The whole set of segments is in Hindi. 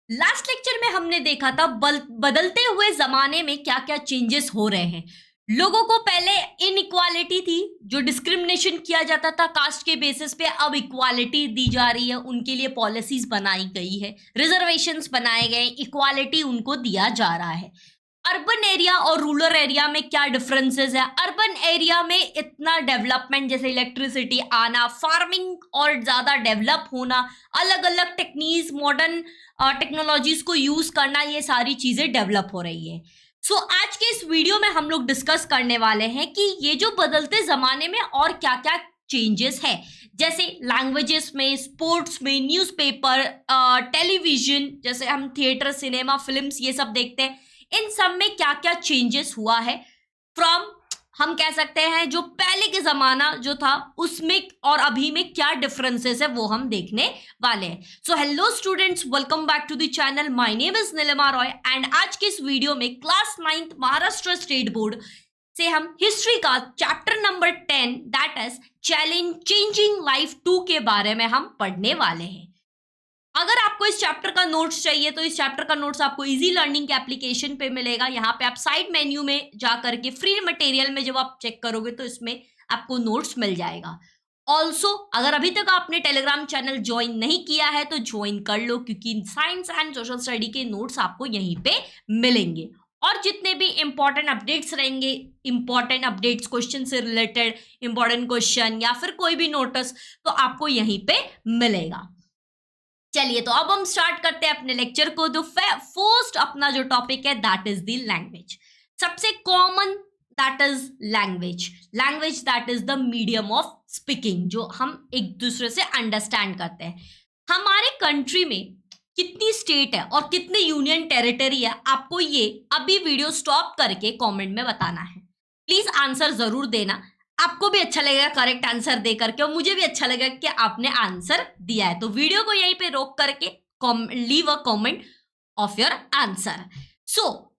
लास्ट लेक्चर में हमने देखा था बदलते हुए जमाने में क्या क्या चेंजेस हो रहे हैं। लोगों को पहले इनइक्वालिटी थी, जो डिस्क्रिमिनेशन किया जाता था कास्ट के बेसिस पे, अब इक्वालिटी दी जा रही है, उनके लिए पॉलिसीज बनाई गई है, रिजर्वेशंस बनाए गए, इक्वालिटी उनको दिया जा रहा है। अर्बन एरिया और रूरल एरिया में क्या डिफरेंसेस है? अर्बन एरिया में इतना डेवलपमेंट, जैसे इलेक्ट्रिसिटी आना, फार्मिंग और ज्यादा डेवलप होना, अलग अलग टेक्निक्स, मॉडर्न टेक्नोलॉजीज को यूज करना, ये सारी चीजें डेवलप हो रही है। आज के इस वीडियो में हम लोग डिस्कस करने वाले हैं कि ये जो बदलते जमाने में और क्या क्या चेंजेस है, जैसे लैंग्वेजेस में, स्पोर्ट्स में, न्यूज़पेपर, टेलीविजन, जैसे हम थिएटर, सिनेमा, फिल्म्स ये सब देखते हैं, इन सब में क्या क्या चेंजेस हुआ है। फ्रॉम, हम कह सकते हैं जो पहले के जमाना जो था उसमें और अभी में क्या डिफरेंसेस है, वो हम देखने वाले हैं। So hello students, welcome back to the channel. My name is Nilima Roy and आज के इस वीडियो में class 9th Maharashtra state board से हम हिस्ट्री का chapter number 10 that is changing life 2 के बारे में हम पढ़ने वाले हैं। अगर आपको इस चैप्टर का नोट्स चाहिए तो इस चैप्टर का नोट्स आपको इजी लर्निंग के एप्लीकेशन पे मिलेगा। यहाँ पे आप साइड मेन्यू में जा करके फ्री मटेरियल में जब आप चेक करोगे तो इसमें आपको नोट्स मिल जाएगा। ऑल्सो अगर अभी तक आपने टेलीग्राम चैनल ज्वाइन नहीं किया है तो ज्वाइन कर लो, क्योंकि साइंस एंड सोशल स्टडी के नोट्स आपको यहीं पे मिलेंगे और जितने भी इंपॉर्टेंट अपडेट्स रहेंगे, इंपॉर्टेंट अपडेट्स क्वेश्चन से रिलेटेड, इंपॉर्टेंट क्वेश्चन या फिर कोई भी नोटिस, तो आपको यहीं पे मिलेगा। चलिए, तो अब हम स्टार्ट करते हैं अपने लेक्चर को। तो फर्स्ट अपना जो टॉपिक है दैट इज द लैंग्वेज। सबसे common that is language that is the medium of speaking, जो हम एक दूसरे से अंडरस्टैंड करते हैं। हमारे कंट्री में कितनी स्टेट है और कितने यूनियन टेरिटरी है, आपको ये अभी वीडियो स्टॉप करके कमेंट में बताना है। प्लीज आंसर जरूर देना, आपको भी अच्छा लगेगा करेक्ट आंसर दे करके और मुझे भी अच्छा लगेगा कि आपने आंसर दिया है। तो वीडियो को यहीं पे रोक करके leave a comment of your answer.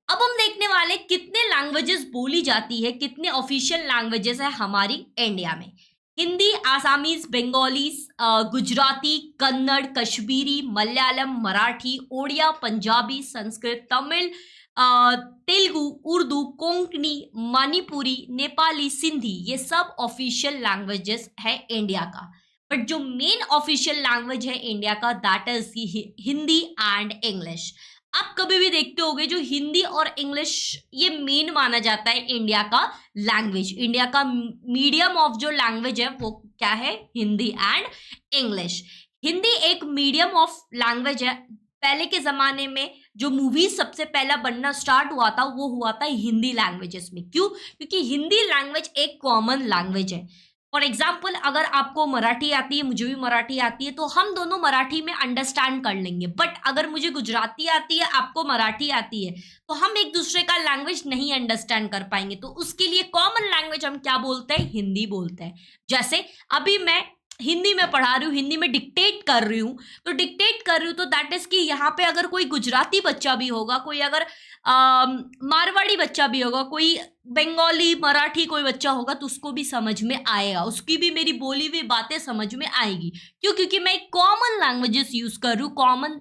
अब हम देखने वाले कितने लैंग्वेजेस बोली जाती है, कितने ऑफिशियल लैंग्वेजेस है हमारी इंडिया में। हिंदी, आसामीज, बंगाली, गुजराती, कन्नड़, कश्मीरी, मलयालम, मराठी, ओडिया, पंजाबी, संस्कृत, तमिल, तेलुगु, उर्दू, कोंकणी, मणिपुरी, नेपाली, सिंधी, ये सब ऑफिशियल लैंग्वेजेस है इंडिया का। बट जो मेन ऑफिशियल लैंग्वेज है इंडिया का that is Hindi and English. आप कभी भी देखते होगे जो हिंदी और इंग्लिश ये मेन माना जाता है इंडिया का लैंग्वेज। इंडिया का मीडियम ऑफ जो लैंग्वेज है वो क्या है? Hindi and English. हिंदी एक मीडियम ऑफ लैंग्वेज है। पहले के जमाने में जो मूवीज सबसे पहला बनना स्टार्ट हुआ था वो हुआ था हिंदी लैंग्वेजेस में। क्यों? क्योंकि हिंदी लैंग्वेज एक कॉमन लैंग्वेज है। फॉर एग्जाम्पल, अगर आपको मराठी आती है, मुझे भी मराठी आती है, तो हम दोनों मराठी में अंडरस्टैंड कर लेंगे। बट अगर मुझे गुजराती आती है, आपको मराठी आती है, तो हम एक दूसरे का लैंग्वेज नहीं अंडरस्टैंड कर पाएंगे। तो उसके लिए कॉमन लैंग्वेज हम क्या बोलते हैं? हिंदी बोलते हैं। जैसे अभी मैं हिंदी में पढ़ा रही हूँ, हिंदी में डिक्टेट कर रही हूँ, तो डिक्टेट कर रही हूँ तो दैट इज कि यहाँ पे अगर कोई गुजराती बच्चा भी होगा, कोई अगर मारवाड़ी बच्चा भी होगा, कोई बंगाली, मराठी कोई बच्चा होगा, तो उसको भी समझ में आएगा, उसकी भी मेरी बोली हुई बातें समझ में आएगी। क्यों? क्योंकि मैं कॉमन लैंग्वेजेस यूज कर रही हूँ, कॉमन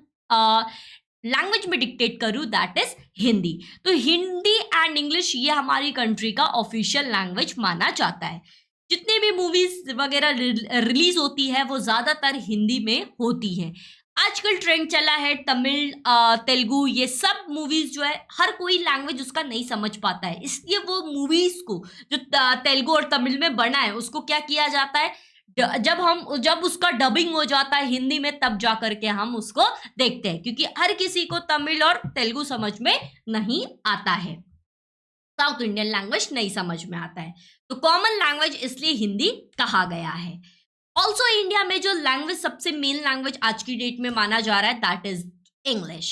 लैंग्वेज में डिक्टेट कर रही हूँ, दैट इज हिंदी। तो हिंदी एंड इंग्लिश ये हमारी कंट्री का ऑफिशियल लैंग्वेज माना जाता है। जितनी भी मूवीज वगैरह रिलीज होती है वो ज्यादातर हिंदी में होती हैं। आजकल ट्रेंड चला है तमिल, तेलुगु, ये सब मूवीज जो है हर कोई लैंग्वेज उसका नहीं समझ पाता है, इसलिए वो मूवीज को जो तेलुगु और तमिल में बना है उसको क्या किया जाता है, जब उसका डबिंग हो जाता है हिंदी में तब जा करके हम उसको देखते हैं, क्योंकि हर किसी को तमिल और तेलुगु समझ में नहीं आता है, साउथ इंडियन लैंग्वेज नहीं समझ में आता है। तो कॉमन लैंग्वेज इसलिए हिंदी कहा गया है। ऑल्सो इंडिया में जो लैंग्वेज सबसे मेन लैंग्वेज आज की डेट में माना जा रहा है दैट इज इंग्लिश।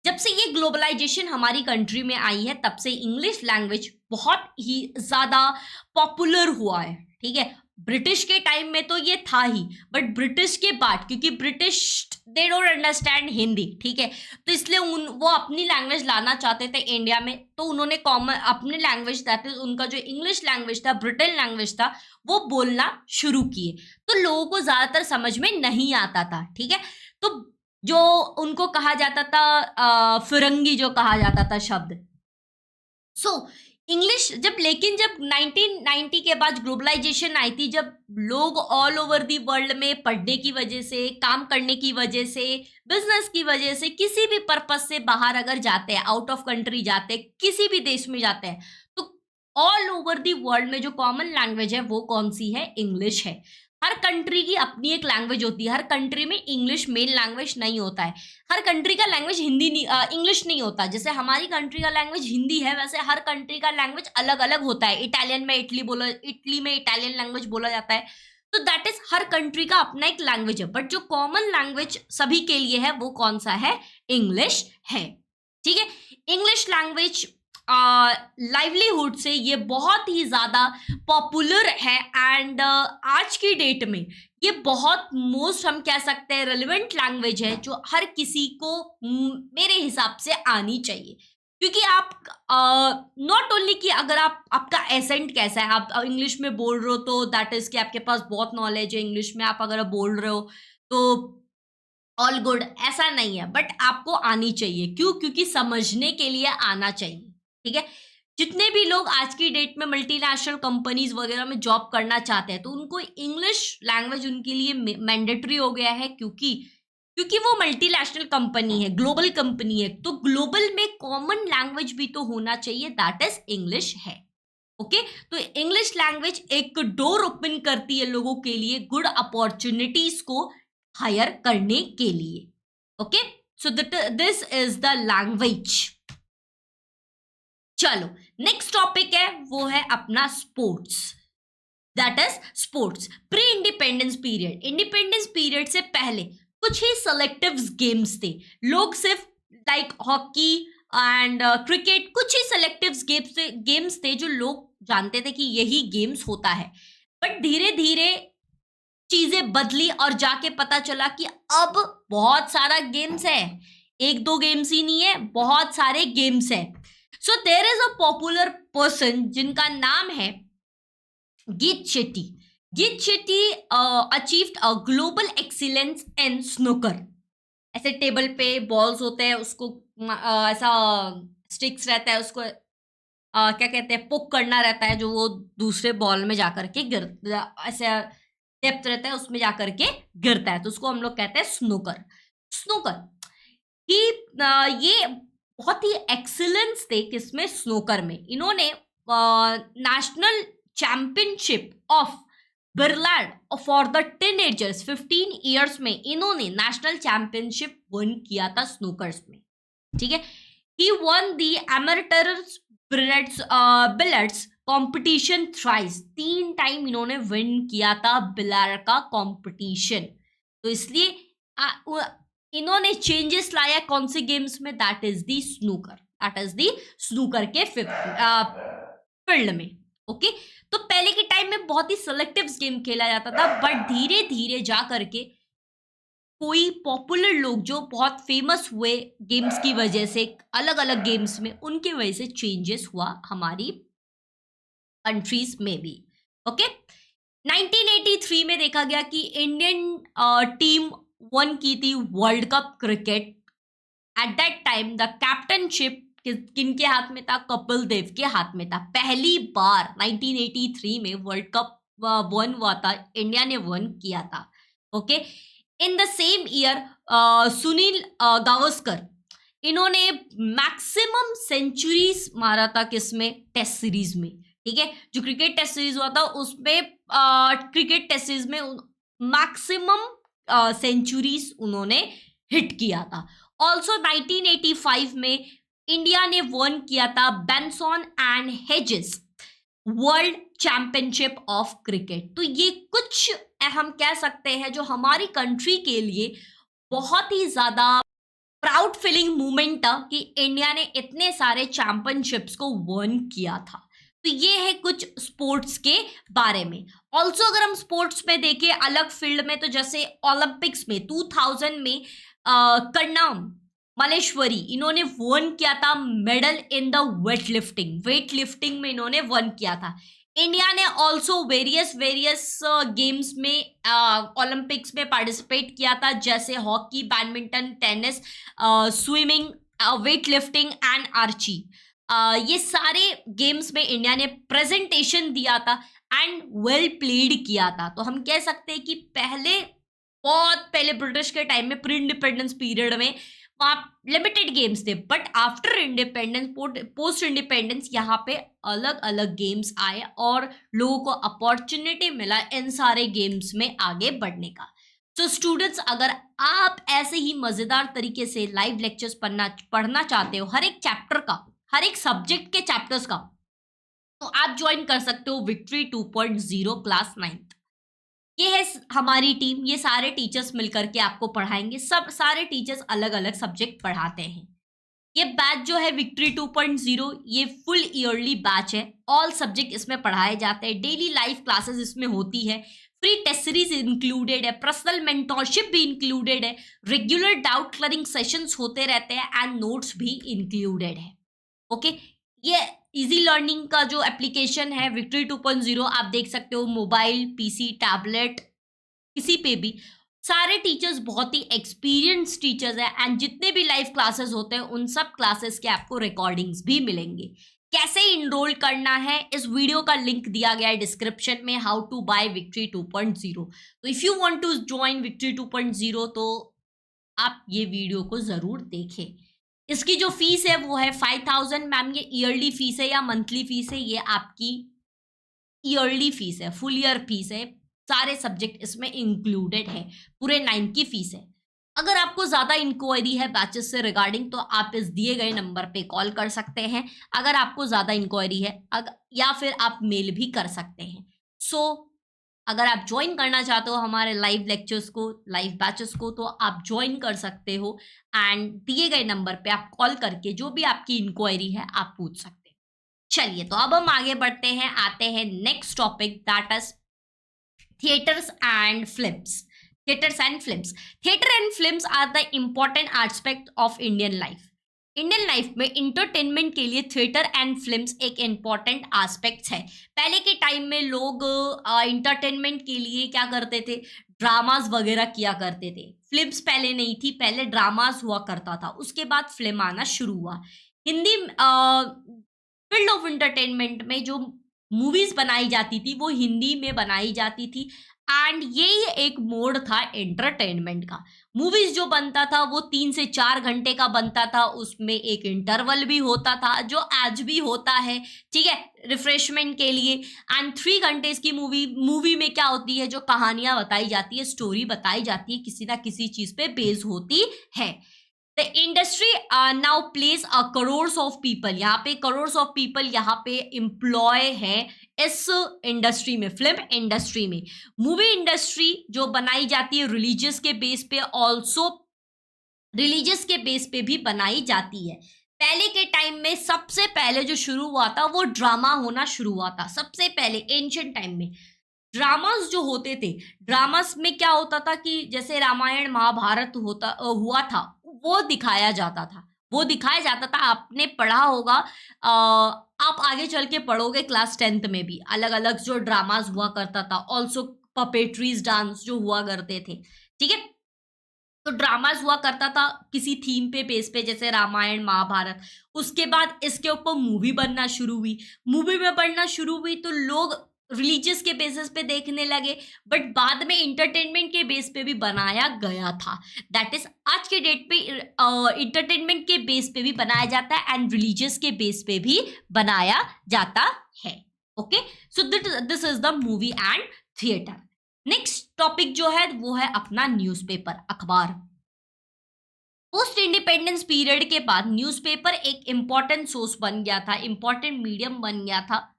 जब से ये ग्लोबलाइजेशन हमारी कंट्री में आई है तब से इंग्लिश लैंग्वेज बहुत ही ज्यादा पॉपुलर हुआ है। ठीक है, ब्रिटिश के टाइम में तो ये था ही, बट ब्रिटिश के बाद, क्योंकि British they don't understand Hindi, ठीक है, तो इसलिए वो अपनी लैंग्वेज लाना चाहते थे इंडिया में, तो उन्होंने कॉमन अपनी लैंग्वेज दैट इज उनका जो इंग्लिश लैंग्वेज था, ब्रिटेन लैंग्वेज था, वो बोलना शुरू किए। तो लोगों को ज्यादातर समझ में नहीं आता था। ठीक है, तो जो उनको कहा जाता था फिरंगी जो कहा जाता था शब्द। सो इंग्लिश जब 1990 के बाद ग्लोबलाइजेशन आई थी, जब लोग ऑल ओवर दी वर्ल्ड में पढ़ने की वजह से, काम करने की वजह से, बिजनेस की वजह से, किसी भी पर्पज से बाहर अगर जाते हैं, आउट ऑफ कंट्री जाते हैं, किसी भी देश में जाते हैं, तो ऑल ओवर दी वर्ल्ड में जो कॉमन लैंग्वेज है वो कौन सी है? इंग्लिश है। हर कंट्री की अपनी एक लैंग्वेज होती है, हर कंट्री में इंग्लिश मेन लैंग्वेज नहीं होता है, हर कंट्री का लैंग्वेज हिंदी नहीं, इंग्लिश नहीं होता। जैसे हमारी कंट्री का लैंग्वेज हिंदी है, वैसे हर कंट्री का लैंग्वेज अलग अलग होता है। इटालियन में इटली में इटालियन लैंग्वेज बोला जाता है। तो दैट इज हर कंट्री का अपना एक लैंग्वेज है, बट जो कॉमन लैंग्वेज सभी के लिए है वो कौन सा है? इंग्लिश है। ठीक है, इंग्लिश लैंग्वेज लाइवलीहुड से ये बहुत ही ज्यादा पॉपुलर है, एंड आज की डेट में ये बहुत मोस्ट हम कह सकते हैं रेलिवेंट लैंग्वेज है, जो हर किसी को मेरे हिसाब से आनी चाहिए। क्योंकि आप नॉट ओनली कि अगर आपका एसेंट कैसा है, आप इंग्लिश में बोल रहे हो तो दैट इज कि आपके पास बहुत नॉलेज है इंग्लिश में, आप अगर बोल रहे हो तो ऑल गुड, ऐसा नहीं है, बट आपको आनी चाहिए। क्यों? क्योंकि समझने के लिए आना चाहिए। ठीक है, जितने भी लोग आज की डेट में मल्टीनेशनल कंपनीज वगैरह में जॉब करना चाहते हैं, तो उनको इंग्लिश लैंग्वेज उनके लिए मैंडेटरी हो गया है, क्योंकि वो मल्टीनेशनल कंपनी है, ग्लोबल कंपनी है, तो ग्लोबल में कॉमन लैंग्वेज भी तो होना चाहिए, दैट इज इंग्लिश है। ओके, तो इंग्लिश लैंग्वेज एक डोर ओपन करती है लोगों के लिए गुड अपॉर्चुनिटीज को हायर करने के लिए। Okay, so this is the language. चलो, नेक्स्ट टॉपिक है वो है अपना sports, that is sports. Pre independence period, independence period से पहले कुछ ही सेलेक्टिव गेम्स थे। लोग सिर्फ लाइक हॉकी एंड क्रिकेट, कुछ ही सेलेक्टिव गेम्स थे जो लोग जानते थे कि यही गेम्स होता है। बट धीरे धीरे चीजें बदली और जाके पता चला कि अब बहुत सारा गेम्स है, एक दो गेम्स ही नहीं है, बहुत सारे गेम्स है। So there is a popular person जिनका नाम है Geet Shetty. Geet Shetty achieved a global excellence in snooker. ऐसे टेबल पे बॉल्स होते हैं, उसको ऐसा स्टिक्स रहता है, उसको क्या कहते हैं, पुक करना रहता है, जो वो दूसरे बॉल में जाकर के ऐसे डेप्थ रहता है, उसमें जाकर के गिरता है, तो उसको हम लोग कहते हैं स्नूकर। स्नूकर ही ये बहुत ही एक्सीलेंस थे किसमें? स्नूकर में। इन्होंने नेशनल चैंपियनशिप ऑफ बिरलैंड फॉर द टीनेजर्स 15 इयर्स में इन्होंने नेशनल चैंपियनशिप विन किया था स्नूकर्स में। ठीक है, he won the amateurs billiards competition thrice, 3 time इन्होंने विन किया था बिलियर्ड का कंपटीशन। तो इसलिए इन्होंने चेंजेस लाया कौन से गेम्स में? That is the snooker, that is the snooker के फील्ड में। ओके, तो पहले के टाइम में बहुत ही सिलेक्टिव गेम खेला जाता था, बट धीरे धीरे जा करके कोई पॉपुलर लोग जो बहुत फेमस हुए गेम्स की वजह से, अलग अलग गेम्स में, उनकी वजह से चेंजेस हुआ हमारी कंट्रीज में भी। ओके, 1983 में देखा गया कि इंडियन टीम वन की थी world cup cricket. At that time the captaincy किनके हाथ में था? कपिल देव के हाथ में था। पहली बार 1983 में वर्ल्ड कप वन हुआ था, इंडिया ने वन किया था। Okay, in the same year Sunil Gavaskar, इन्होंने मैक्सिमम सेंचुरीज मारा था किसमें? टेस्ट सीरीज में। ठीक है, जो क्रिकेट टेस्ट सीरीज हुआ था उसमें क्रिकेट टेस्ट सीरीज में मैक्सिमम सेंचुरीज उन्होंने हिट किया था। ऑल्सो 1985 में इंडिया ने वन किया था Benson and hedges world championship of cricket. तो ये कुछ हम कह सकते हैं जो हमारी कंट्री के लिए बहुत ही ज्यादा प्राउड फीलिंग मूवमेंट था कि इंडिया ने इतने सारे चैंपियनशिप्स को वन किया था। तो ये है कुछ स्पोर्ट्स के बारे में। ऑल्सो अगर हम स्पोर्ट्स में देखें अलग फील्ड में, तो जैसे ओलंपिक्स में 2000 में कर्णम मलेश्वरी, इन्होंने वन किया था medal in the weightlifting में इन्होंने वन किया था। इंडिया ने ऑल्सो वेरियस वेरियस गेम्स में ओलंपिक्स में पार्टिसिपेट किया था, जैसे hockey, badminton, tennis, swimming, weightlifting and archery. ये सारे गेम्स में इंडिया ने प्रेजेंटेशन दिया था एंड वेल प्लेड किया था। तो हम कह सकते हैं कि पहले, बहुत पहले ब्रिटिश के टाइम में, प्री इंडिपेंडेंस पीरियड में वहाँ लिमिटेड गेम्स थे, but after independence, post independence, यहाँ पे अलग अलग गेम्स आए और लोगों को अपॉर्चुनिटी मिला इन सारे गेम्स में आगे बढ़ने का। तो स्टूडेंट्स, अगर आप ऐसे ही मजेदार तरीके से लाइव लेक्चर्स पढ़ना चाहते हो, हर एक चैप्टर का, हर एक सब्जेक्ट के चैप्टर्स का, तो आप ज्वाइन कर सकते हो विक्ट्री 2.0 क्लास 9th। ये है हमारी टीम, ये सारे टीचर्स मिलकर के आपको पढ़ाएंगे। सब सारे टीचर्स अलग अलग सब्जेक्ट पढ़ाते हैं। ये बैच जो है विक्ट्री 2.0, ये फुल ईयरली बैच है। ऑल सब्जेक्ट इसमें पढ़ाए जाते हैं, डेली लाइव क्लासेस इसमें होती है, फ्री टेस्ट सीरीज इंक्लूडेड है, पर्सनल मेंटोरशिप भी इंक्लूडेड है, रेगुलर डाउट क्लियरिंग सेशंस होते रहते हैं एंड नोट्स भी इंक्लूडेड है। ओके, ये इजी लर्निंग का जो एप्लीकेशन है विक्ट्री 2.0, आप देख सकते हो मोबाइल, पीसी, टैबलेट, किसी पे भी। सारे टीचर्स बहुत ही एक्सपीरियंस टीचर्स हैं एंड जितने भी लाइव क्लासेस होते हैं उन सब क्लासेस के आपको रिकॉर्डिंग्स भी मिलेंगे। कैसे इनरोल करना है, इस वीडियो का लिंक दिया गया है डिस्क्रिप्शन में, हाउ टू बाय विक्ट्री 2.0। तो if you want to join Victory 2.0 तो आप ये वीडियो को जरूर देखें। इसकी जो फीस है वो है 5000। मैम, ये ईयरली फीस है या मंथली फीस है? ये आपकी ईयरली फीस है, फुल ईयर फीस है, सारे सब्जेक्ट इसमें इंक्लूडेड है, पूरे 9 की फीस है। अगर आपको ज्यादा इंक्वायरी है बैचेस से रिगार्डिंग तो आप इस दिए गए नंबर पे कॉल कर सकते हैं, अगर आपको ज्यादा इंक्वायरी है, या फिर आप मेल भी कर सकते हैं। सो अगर आप ज्वाइन करना चाहते हो हमारे लाइव लेक्चर्स को, लाइव बैचेस को, तो आप ज्वाइन कर सकते हो एंड दिए गए नंबर पे आप कॉल करके जो भी आपकी इंक्वायरी है आप पूछ सकते हैं। चलिए, तो अब हम आगे बढ़ते हैं, आते हैं next topic, that is theatres and films. Theatres and films, theatre and films are the important aspect of Indian life. Indian life में इंटरटेनमेंट के लिए थिएटर एंड फिल्म्स एक इम्पॉर्टेंट एस्पेक्ट है। पहले के टाइम में लोग इंटरटेनमेंट के लिए क्या करते थे, ड्रामास वगैरह किया करते थे। फिल्म्स पहले नहीं थी, पहले ड्रामास हुआ करता था, उसके बाद फिल्म आना शुरू हुआ। हिंदी फील्ड ऑफ इंटरटेनमेंट में जो मूवीज बनाई जाती थी वो हिंदी में बनाई जाती थी एंड यही एक मोड था एंटरटेनमेंट का। मूवीज जो बनता था वो 3 से 4 घंटे का बनता था, उसमें एक इंटरवल भी होता था जो आज भी होता है, ठीक है, रिफ्रेशमेंट के लिए। एंड 3 घंटे की मूवी में क्या होती है, जो कहानियां बताई जाती है, स्टोरी बताई जाती है, किसी ना किसी चीज पे बेस होती है। The industry now place crores of people, यहाँ पे करोर्स ऑफ पीपल यहाँ पे एम्प्लॉय है इस इंडस्ट्री में, फिल्म इंडस्ट्री में। मूवी इंडस्ट्री जो बनाई जाती है रिलीजियस के बेस पे, ऑल्सो रिलीजियस के बेस पे भी बनाई जाती है। पहले के टाइम में सबसे पहले जो शुरू हुआ था वो ड्रामा होना शुरू हुआ था। सबसे पहले एंशिएंट टाइम में ड्रामास जो होते थे, ड्रामास में क्या होता था कि जैसे रामायण महाभारत हुआ था, वो दिखाया जाता था, वो दिखाया जाता था। आपने पढ़ा होगा, आप आगे चल के पढ़ोगे क्लास 10th में भी, अलग अलग जो ड्रामास हुआ करता था, ऑल्सो पपेट्रीज डांस जो हुआ करते थे, ठीक है। तो ड्रामास हुआ करता था किसी थीम पे बेस पे, जैसे रामायण महाभारत। उसके बाद इसके ऊपर मूवी बनना शुरू हुई, मूवी में बनना शुरू हुई तो लोग रिलीजियस के बेसिस पे देखने लगे, बट बाद में इंटरटेनमेंट के बेस पे भी बनाया गया था। दैट इज आज के डेट पे इंटरटेनमेंट के बेस पे भी बनाया जाता है एंड रिलीजियस के बेस पे भी बनाया जाता है। Okay, so this is the movie and theatre. Next topic जो है वो है अपना न्यूज़पेपर, अखबार। पोस्ट इंडिपेंडेंस पीरियड के बाद न्यूज़पेपर एक इंपॉर्टेंट सोर्स बन गया था, इंपॉर्टेंट मीडियम बन गया था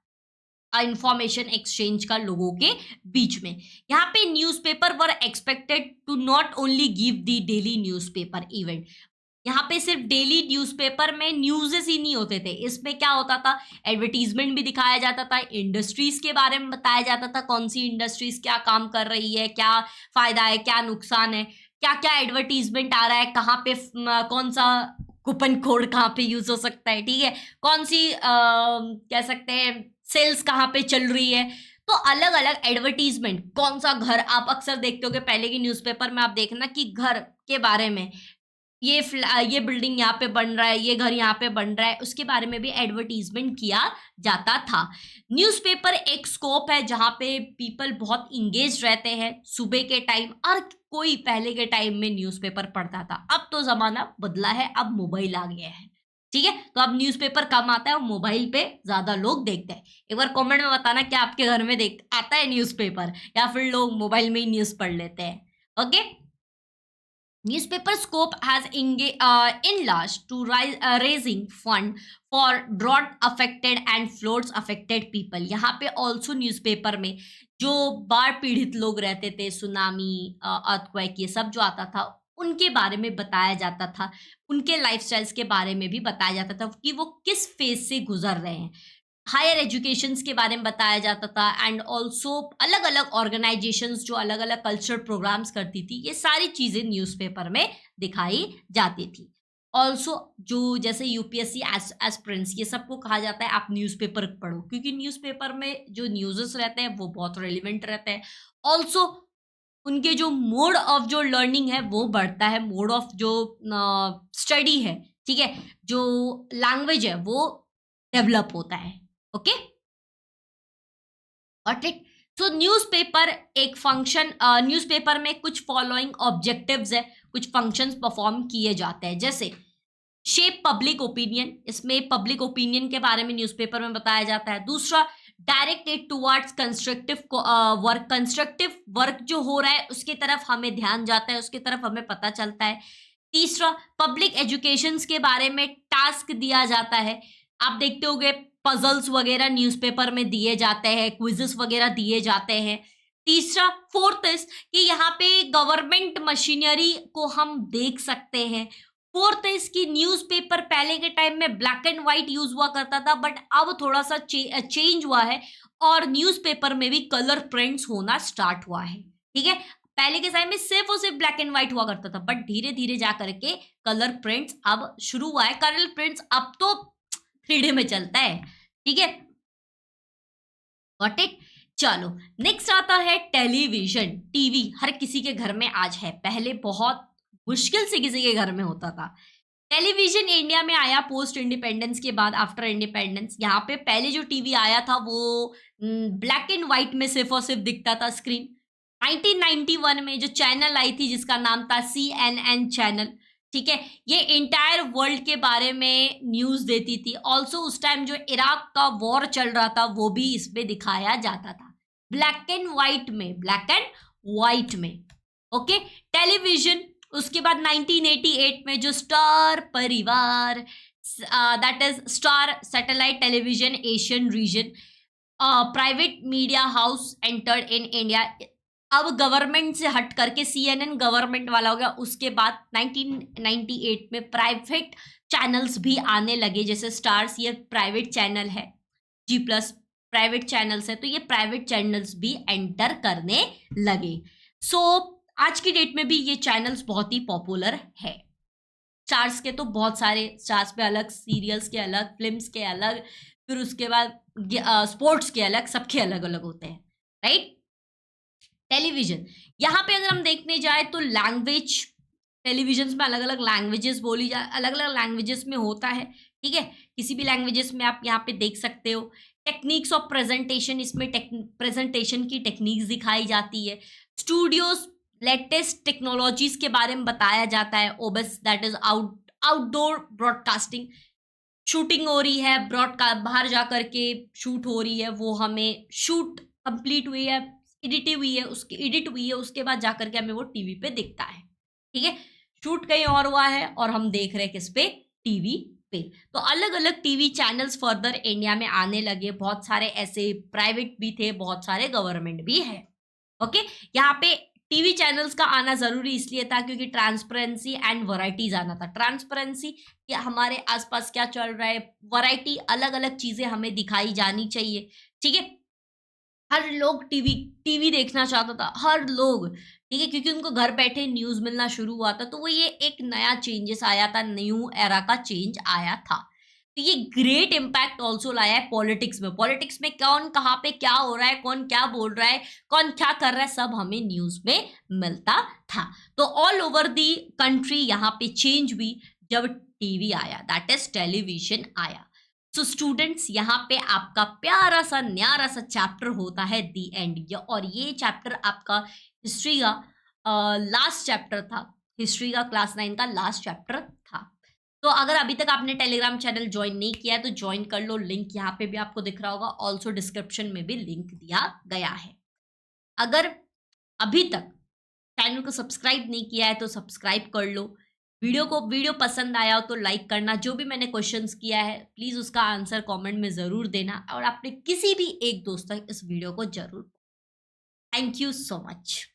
इंफॉर्मेशन एक्सचेंज का लोगों के बीच में। यहाँ पे newspaper were expected to not only give the daily newspaper event. यहाँ पे सिर्फ डेली न्यूज़पेपर में न्यूज़ेस ही नहीं होते थे, इसमें क्या होता था, एडवर्टीजमेंट भी दिखाया जाता था, इंडस्ट्रीज के बारे में बताया जाता था, कौन सी इंडस्ट्रीज क्या काम कर रही है, क्या फायदा है, क्या नुकसान है, क्या क्या एडवर्टीजमेंट आ रहा है, कहाँ पे कौन सा कूपन कोड कहाँ पे यूज हो सकता है, ठीक है, कौन सी कह सकते हैं सेल्स कहाँ पे चल रही है। तो अलग अलग एडवर्टीजमेंट, कौन सा घर, आप अक्सर देखते हो कि पहले की न्यूज़पेपर में आप देखना कि घर के बारे में, ये बिल्डिंग यहाँ पे बन रहा है, ये घर यहाँ पे बन रहा है, उसके बारे में भी एडवर्टीजमेंट किया जाता था। न्यूज़पेपर एक स्कोप है जहाँ पे पीपल बहुत इंगेज रहते हैं सुबह के टाइम। और कोई पहले के टाइम में न्यूज़पेपर पढ़ता था, अब तो जमाना बदला है, अब मोबाइल आ गया है, ठीक है। तो अब न्यूज़पेपर कम आता है और मोबाइल पे ज्यादा लोग देखते हैं। एक बार कमेंट में बताना कि आपके घर में देख आता है न्यूज़पेपर, या फिर लोग मोबाइल में ही न्यूज़ पढ़ लेते हैं। Okay, newspaper scope has enlarged to raising fund for drought affected and floods affected people। यहाँ पे also newspaper में जो बाढ़ पीड़ित लोग रहते थे, सुनामी, अर्थक्वेक, ये सब जो आता था, उनके बारे में बताया जाता था, उनके लाइफस्टाइल्स के बारे में भी बताया जाता था कि वो किस फेज से गुजर रहे हैं। हायर एजुकेशंस के बारे में बताया जाता था, एंड ऑल्सो अलग अलग ऑर्गेनाइजेशंस जो अलग अलग कल्चरल प्रोग्राम्स करती थी, ये सारी चीज़ें न्यूज़पेपर में दिखाई जाती थी। ऑल्सो जो जैसे यूपीएससी एस्पिरेंट्स, ये सबको कहा जाता है आप न्यूज़पेपर पढ़ो, क्योंकि न्यूज़पेपर में जो न्यूज़ेस रहते हैं वो बहुत रेलिवेंट रहते हैं। ऑल्सो उनके जो मोड ऑफ जो लर्निंग है वो बढ़ता है, मोड ऑफ जो स्टडी है, ठीक है, जो लैंग्वेज है वो डेवलप होता है। ओके, और ठीक, तो न्यूज़पेपर एक फंक्शन, न्यूज़पेपर में कुछ फॉलोइंग ऑब्जेक्टिव्स है, कुछ फंक्शंस परफॉर्म किए जाते हैं, जैसे शेप पब्लिक ओपिनियन, इसमें पब्लिक ओपिनियन के बारे में न्यूज़पेपर में बताया जाता है। दूसरा, direct it towards constructive work, constructive work जो हो रहा है उसकी तरफ हमें ध्यान जाता है, उसकी तरफ हमें पता चलता है। तीसरा, पब्लिक एजुकेशंस के बारे में टास्क दिया जाता है। आप देखते होंगे पजल्स वगैरह न्यूज़पेपर में दिए जाते हैं, क्विजेस वगैरह दिए जाते हैं। तीसरा, फोर्थ इज कि यहाँ पे गवर्नमेंट मशीनरी को हम देख सकते हैं। फोर्थ इज कि न्यूज़पेपर पहले के टाइम में ब्लैक एंड व्हाइट यूज हुआ करता था, बट अब थोड़ा सा चेंज हुआ है और न्यूज़पेपर में भी कलर प्रिंट्स होना स्टार्ट हुआ है, ठीक है। पहले के टाइम में सिर्फ और सिर्फ ब्लैक एंड व्हाइट हुआ करता था, बट धीरे धीरे जा करके कलर प्रिंट्स अब शुरू हुआ है। कलर प्रिंट्स अब तो 3D में चलता है, ठीक है। Got it. चलो, नेक्स्ट आता है टेलीविजन, टीवी हर किसी के घर में आज है, पहले बहुत मुश्किल से किसी के घर में होता था। टेलीविजन इंडिया में आया पोस्ट इंडिपेंडेंस के बाद, आफ्टर इंडिपेंडेंस। यहाँ पे पहले जो टीवी आया था वो ब्लैक एंड व्हाइट में सिर्फ और सिर्फ दिखता था स्क्रीन। 1991 में जो चैनल आई थी जिसका नाम था CNN चैनल, ठीक है, ये इंटायर वर्ल्ड के बारे में न्यूज़ देती थी। ऑल्सो उस टाइम जो इराक का वॉर चल रहा था वो भी इसमें दिखाया जाता था, ब्लैक एंड व्हाइट में, ब्लैक एंड व्हाइट में। Okay, television. उसके बाद 1988 में जो स्टार परिवार, that is star satellite television Asian region, private media house entered in India. अब गवर्नमेंट से हट करके CNN गवर्नमेंट वाला हो गया। उसके बाद 1998 में प्राइवेट चैनल्स भी आने लगे, जैसे स्टार्स, ये प्राइवेट चैनल है, G+ प्राइवेट चैनल्स है, तो ये प्राइवेट चैनल्स भी एंटर करने लगे। सो आज की डेट में भी ये चैनल्स बहुत ही पॉपुलर है। स्टार्स के तो बहुत सारे, स्टार्स पे अलग, सीरियल्स के अलग, फिल्म्स के अलग, फिर उसके बाद स्पोर्ट्स के अलग, सबके अलग अलग होते हैं, राइट। टेलीविजन, यहाँ पे अगर हम देखने जाए तो लैंग्वेज, टेलीविजन में अलग अलग लैंग्वेजेस बोली जा, अलग अलग लैंग्वेजेस में होता है, ठीक है, किसी भी लैंग्वेजेस में आप यहाँ पे देख सकते हो। टेक्निक्स ऑफ प्रेजेंटेशन, इसमें प्रेजेंटेशन की टेक्निक्स दिखाई जाती है। स्टूडियोज, लेटेस्ट टेक्नोलॉजीज के बारे में बताया जाता है। OBs, that is outdoor broadcasting, shooting हो रही है, ब्रॉडकास्ट बाहर जा करके शूट हो रही है, वो हमें शूट कंप्लीट हुई है, एडिट हुई है, उसके बाद जाकर के हमें वो टीवी पे दिखता है, ठीक है। शूट कहीं और हुआ है और हम देख रहे हैं किस पे, टीवी पे। तो अलग अलग टीवी चैनल्स फर्दर इंडिया में आने लगे, बहुत सारे ऐसे प्राइवेट भी थे, बहुत सारे गवर्नमेंट भी है। ओके, यहाँ पे टीवी चैनल्स का आना जरूरी इसलिए था क्योंकि ट्रांसपेरेंसी एंड वैरायटीज आना था। ट्रांसपेरेंसी कि हमारे आसपास क्या चल रहा है, वैरायटी, अलग अलग चीजें हमें दिखाई जानी चाहिए, ठीक है। हर लोग टीवी देखना चाहता था, हर लोग, ठीक है, क्योंकि उनको घर बैठे न्यूज मिलना शुरू हुआ था। तो वो ये एक नया चेंजेस आया था, न्यू एरा का चेंज आया था। तो ये ग्रेट इम्पैक्ट ऑल्सो लाया है पॉलिटिक्स में। पॉलिटिक्स में कौन कहाँ पे क्या हो रहा है, कौन क्या बोल रहा है, कौन क्या कर रहा है, सब हमें न्यूज में मिलता था। तो ऑल ओवर दी कंट्री यहाँ पे चेंज हुई जब टीवी आया, दैट इज टेलीविजन आया। सो स्टूडेंट्स, यहाँ पे आपका प्यारा सा न्यारा सा चैप्टर होता है दी एंड, और ये चैप्टर आपका हिस्ट्री का लास्ट चैप्टर था। हिस्ट्री का क्लास 9 का लास्ट चैप्टर था। तो अगर अभी तक आपने टेलीग्राम चैनल ज्वाइन नहीं किया है तो ज्वाइन कर लो, लिंक यहाँ पे भी आपको दिख रहा होगा, ऑल्सो डिस्क्रिप्शन में भी लिंक दिया गया है। अगर अभी तक चैनल को सब्सक्राइब नहीं किया है तो सब्सक्राइब कर लो। वीडियो पसंद आया हो तो लाइक करना। जो भी मैंने क्वेश्चंस किया है प्लीज उसका आंसर कमेंट में जरूर देना, और अपने किसी भी एक दोस्त तक इस वीडियो को जरूर। Thank you so much.